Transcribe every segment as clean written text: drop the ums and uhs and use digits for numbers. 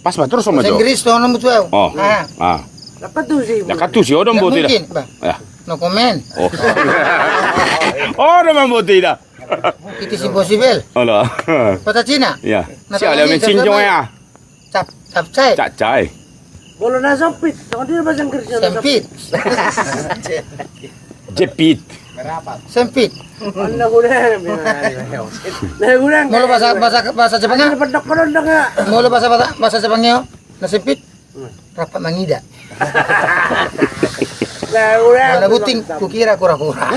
Pas ba terus sama jo. Inggris to nomor 12. Oh. Ah. Dapat tu sih odong boti dah. Mungkin, Bah. Ya. No comment. Oh. Oh, naman boti dah. It is impossible. Alah. Kota Cina. Ya. Nah, Siapa kalau yang ini cincong ya? Capcay. Cacai. Bolo na sempit. Jangan dia bahasa Inggris. Sempit. Jepit. Sempit. Anda kurang. Nah kurang. Mulu bahasa Jepangnya. Pedok pedok enggak. Mulu bahasa Jepangnya. Na sempit. Rapat mangida. Nah kurang. Mana buting kukira kura-kura.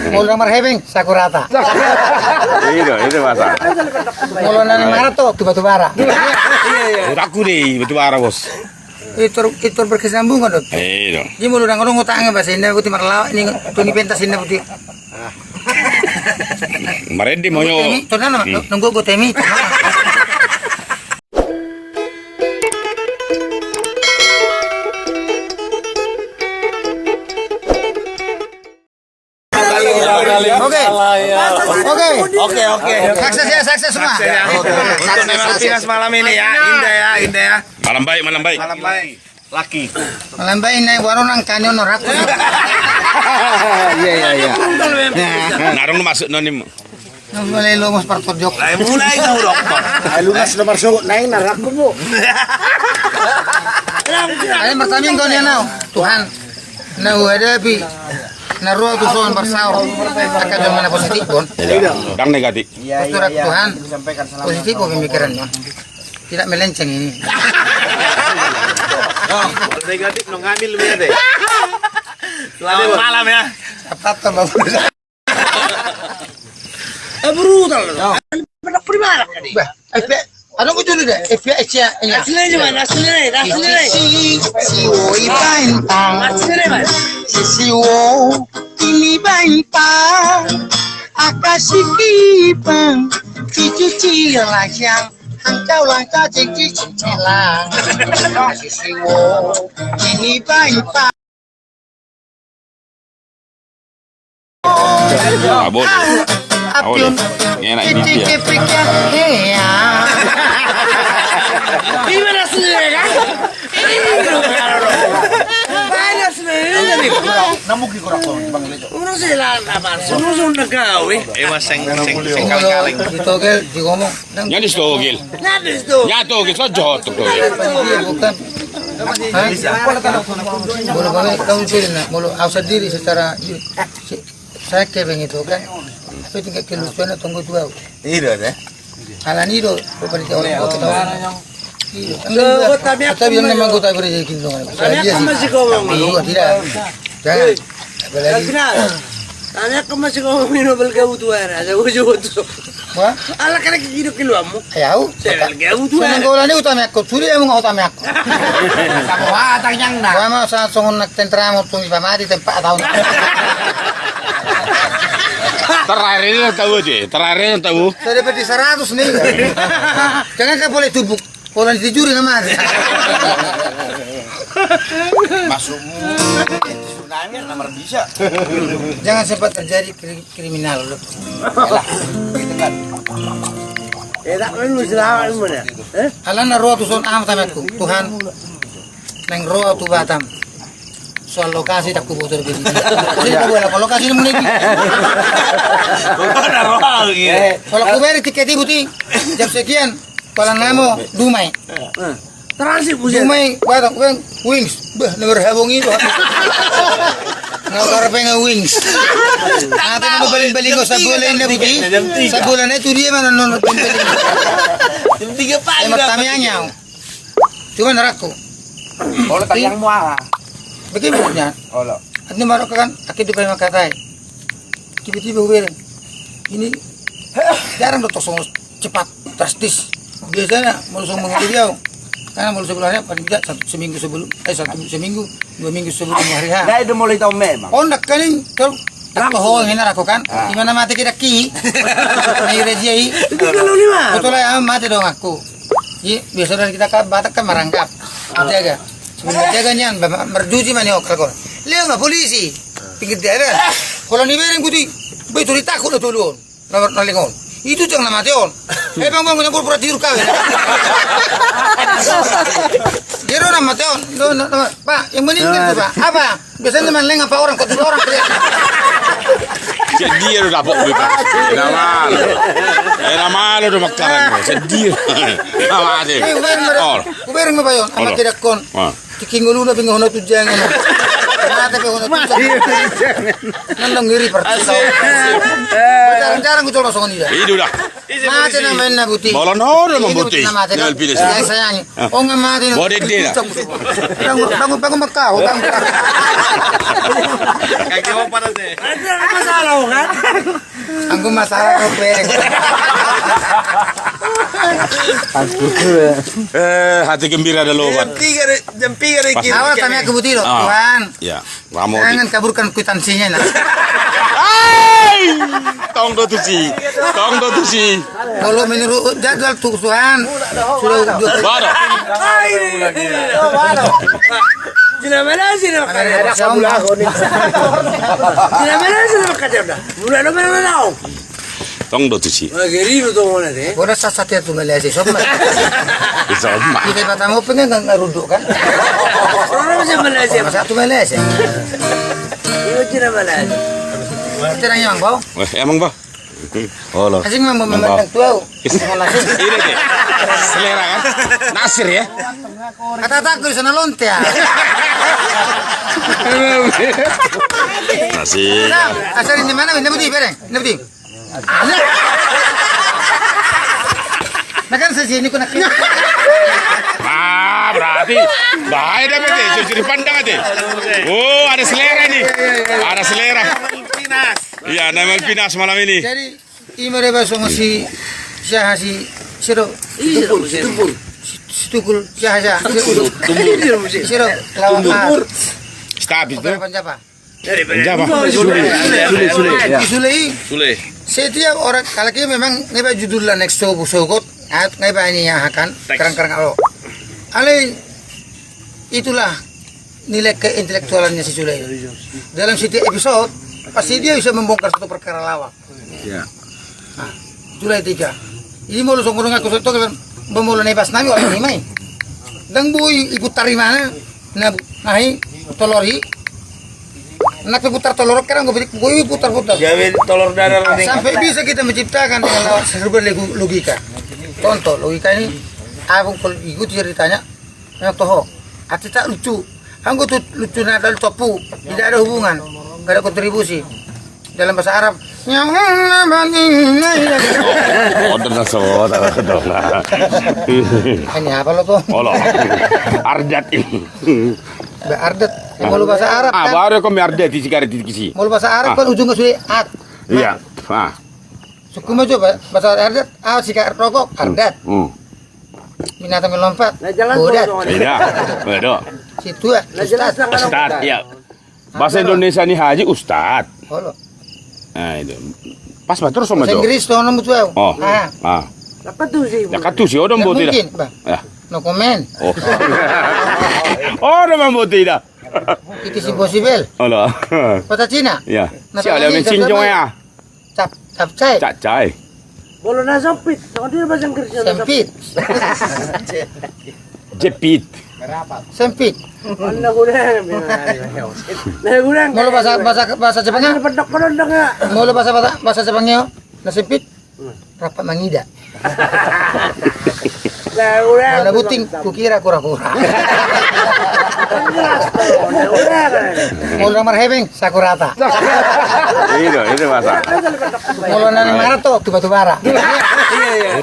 Mulu nomor hebeng sakurata. Itu bahasa. Mulu nani marato batu bara. Iya. Aku deh batu bara bos. Itu berkesinambungan dok. Itu. Jadi mulu nang ngomong utangnya bahasa Indah putih marlaw ini tuni pentas Indah putih. Marendi mau yo. Tuh nana nunggu gue temi. Oke. Sukses semua. Untuk Malvinas malam ini ya, indah ya. Malam baik. Malam baik. Laki. Malam baik naik warung nang kanyon norak. Iya. Narong masuk nonim. Mulai lo mas partot jok. Mulai kau dong. Lunas nomor suku naik narak bu. Ayo pertama kau nih nau. Tuhan. Nah ada bi. Naruh tu soal bersau. Akan zaman positif pun. Dang negatif. Surat Tuhan. Positif pun pemikirannya. Tidak melenceng ini. Negatif no ngambil lu ya deh. Selamat malam ya. Apa tambah Brutal. Pedok primara. Bah, ano ko dulu deh? FBI ya ini. Aslinya mana? Aslinya. Siwo ibantang. Aslinya mana? Siwo ini bantang. Akasipipang cici langsang. Angkau langkah cici cilang. Siwo ini bantang. Abon. Apion. Enak ini dia. Kepiknya hea. Gimana aslinya kan? Banyak aslinya nih. Namuki kurang kau bang itu. Urus lah apa? Semua sudah gawe. Mas seng kaling-kaling. Ditogel digomong. Nya distogil. Nada itu. Nya togil saja tuh. Bukan. Mulu kami kamu pilih nak. Mulu ausah diri secara saya kebeng itu kan. Tapi tinggal kelucuan tunggu tua. Iya deh. Alan itu pemerintah orang kota tahu. Tapi yang memang kota berjadi gitu. Tanya kamu masih ngomong. Tidak. Jangan. Apalagi. Tanya kamu masih ngomong minum gabu tua ada ujung tu. Wah. Ala kana kikido kiluamu. Ayaw. Gabu tua. Senang kau lani utama aku. Suri yang mau utama aku. Wah, tanyang na. Wah mau saat songon nak tentra mau tunggu pamadi tempat tahun. Terakhir ini tahu aja. Terakhir ini tahu. Saya dapat di 100 nih. Jangan kau boleh tubuk. Kalau dijuri nama. Masukmu. Tsunami nomor bisa. Jangan sempat terjadi kriminal. Gitu kan. Tak perlu selamat mana. Alana roh tu son am tamatku. Tuhan. Neng roh tu Batam. Soal lokasi tak kubutur begini. Jadi kau boleh lokasi ini mulai. Ada roh gitu. Kalau kau beri tiket ibu ti jam sekian. Kalau namo Dumai. Transit punya. Dumai Batam wings. Bah nomor habong itu. Nggak pengen wings. Apa yang balik-balik kau sebulan ini putih? Sebulan itu dia mana nonton balik. Jam 3 pagi. Emang tamianya. Cuma neraku. Kalau tayang muara. Bagaimana? Kalau. Ini baru kan akhir di bawah katai. Tiba-tiba gue ini jarang tuh tosong cepat drastis. Biasanya melusung mengundi dia. Karena melusung sebelumnya paling tidak seminggu sebelum seminggu 2 minggu sebelum hari H. Nah itu mulai tahu memang. Oh ndak kan kalau tak tahu ini aku kan. Di mana mati kita ki. Nah rejei. Itu kalau ni mah. Betul ya mati dong aku. Iya biasa kita kan batak kan merangkap. Jaga. Jaganya merduji mana okal kau. Lihat nggak polisi pinggir daerah. Kalau ni bering putih, betul takut tu dulu. Nomor nalingon. Itu jangan nama Teon. Bang pura-pura tidur kau. Jero nama Teon. Pak, yang meninggal itu Pak. Apa? Biasanya teman leng apa orang? Kok tidur orang? Sedih lu dapok Pak. Era malo do makarang. Sedih. Apa ade? Kubereng mo ba yun? Ama tidak kon. Kikingulu na bingo hono tujang ano. Kenapa pe hono tujang? Nandang ngiri pertama. Jarang-jarang ko masuk nila. Itu dah. Mate na main na buti. Bolan horo mo buti. Nel pilis. Sayang. O nga mate na. Bodek dia. Bangun makao. Kaki mo panas eh. Ada masalah kan? Anggo masalah ko pereng. Hati gembira ada lobat. Jam 3 Awal kami aku buti loh, Tuhan. Ya, ramo. Jangan kaburkan kwitansinya nah. Tong do tusi. Kalau menurut jadwal Tuhan sudah Baru. Sina Malaysia nak kaya dah kabul ako ni. Sina Malaysia nak kaya dah. Mula na mana. Tong do tusi. Magiri tu mana deh. Bola sasatnya tu Malaysia sobat. Bisa mah. Kita kata mau pengen nggak ruduk kan? Orang macam Malaysia. Masa tu Malaysia. Ini Sina Malaysia. Kita nanya bang bau. Emang ba? Oh loh. Asing memang memandang tua. Mau nasi. Ini deh. Selera kan? Nasir ya. Kata takut di sana lonte ya. Nasi. Asal ini mana? Ini budi bereng. Ini budi. Makan saja ini kena. Berarti bahaya dah berarti. Jadi pandang aja. Oh, ada selera ini. Ada selera. Pinas. Iya, nama pinas malam ini. Jadi ini mereka semua si Siro. Tukul Syah. Siro lawan. Stop itu. Panjapa. Penjama. Sule. Setiap orang kalau kita memang nggak judul lah next show busokot, nggak ini yang akan kerang-kerang alo. Ale itulah nilai keintelektualannya si Sule. Dalam setiap episode pasti dia bisa membongkar satu perkara lawak. Ya. Nah, itulah etika. Ini mau lu songkong aku soto kan bemulai nebas nami orang ini mai. Dan bui ikut tarimana, nahi tolori. Nak putar telur kan gue putar-putar. Gawe telur dadar ning. Sampai bisa kita menciptakan dengan lewat serba logika. Contoh logika ini, aku kalau ikut ceritanya, yang toh, hati tak lucu. Aku tuh lucu nadal topu, tidak ada hubungan, nggak ada kontribusi. Dalam bahasa Arab, hanya apa lo tuh? Ardat ini. Ardat, mau bahasa Arab kan? Baru kau ardat di sekarang di kisi. Mau bahasa Arab kan ujungnya sudah at. Iya. Suku maju bahasa Ardat, sikat rokok Ardat. Binatang melompat. Bodat. Iya. Bedo. Situ ya. Ustad, ya. Bahasa Indonesia nih Haji Ustad. Halo. Nah itu. Pas terus sama Bahasa itu. Inggris tuh nomor tuh. Oh. Dapat tu sih. Dekat tuh sih orang buat Mungkin, tidak. Bang. Ya. No comment. Oh. Orang buat tidak. It is impossible. Halo. Kota Cina. Ya. Nah, Siapa yang mencincong ya? Capcay. Cacai. Bolo na sempit. Sama dia bahasa Inggrisnya. Sempit. Jepit. Sempit. Mana gudang? Nah gudang. Mau lo bahasa Jepangnya? Pedok pedok ya. Mau lo bahasa Jepangnya? Nah sempit. Rapat mangida. Nah gudang. Mana buting? Kukira kura-kura. Mau lo nomor hebeng? Sakurata. Itu bahasa. Mau lo nani marato? Batu bara.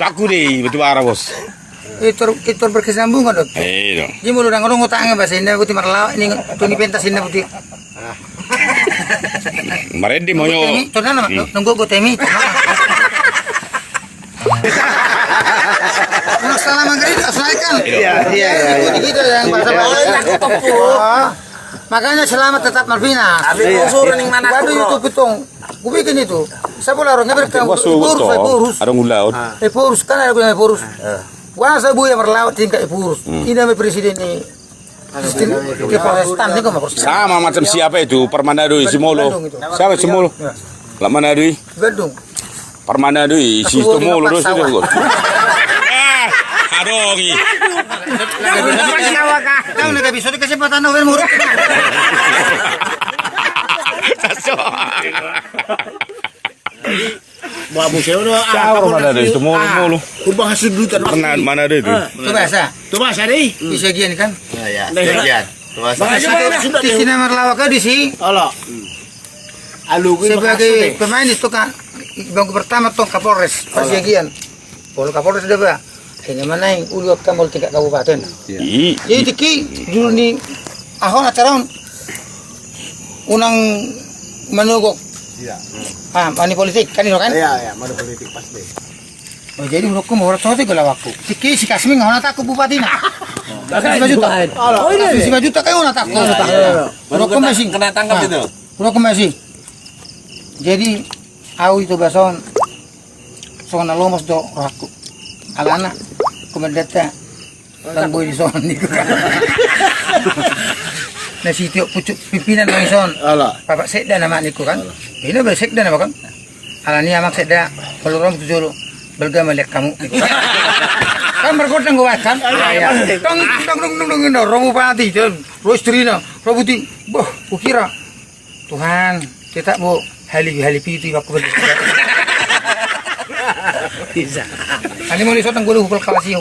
Aku deh, batu bara bos. Itu berkesinambungan dok. Itu. Jadi mau lo orang ngutangnya bahasa Indah putih marlau ini tuni pentas Indah putih. Maredi mau yo. Tuh nama nunggu gue temi. Salah maghrib selesaikan. Iya. Gitu yang bahasa. Makanya selamat tetap Malvina. Suruh ning mana? Waduh YouTube itong. Gue bikin itu. Saya boleh orangnya berkembang. Porus. Ada ngulaut. Porus kan ada yang porus. Wah saya bu yang berlaut tingkat porus. Ini namanya presiden ini. Protestan ini kok sama macam siapa itu Permanadui Simolo. Siapa Simolo? Lah Manadui. Bandung. Permana deui si Aku temu lurus sawah. itu. Aduh ngi. Kau nak bisa di kesempatan orang murah. Mau museo no. Jauh mana deui temu mulu. Kurbang hasil dulu tan. Pernah mana deui itu? Itu biasa. Tu bahasa ni. Bisa gini kan? Ya, sekian. Terima kasih. Di sini Marlawaka di sini Allah. Alu sebagai pemain itu kan bangku pertama tuh Kapolres Pasiagian. Polo Kapolres ada ba? Ini mana yang ulu kamol tingkat kabupaten. Ih, Jadi ki dulu ni ahon acara unang menugok. Iya. Ah, mani politik kan itu kan? Ya, mana politik pasti. Oh, jadi menurutku mau sote gula waktu. Si Kasmi ngahon tak bupati na. Kan 5 juta. Oh ini 5 juta kan ngahon tak. Menurutku masih Kena tangkap itu. menurutku masih. Jadi au itu bason sona lomos do raku. Alana komendata lang boy di son niku. Na sitio pucuk pimpinan ng son. Allah. Papa sekda nama niku kan. Ini ba sekda na ba kan? Alani amak sekda pelurom tujulo. Belga melek kamu. Kan bergodang gua kan. Tong romu pati dan rostrina. Robuti. Boh, kukira. Tuhan, kita mau hali itu aku beli. Bisa. Ani mau lisot ang gulo hukul kalasi.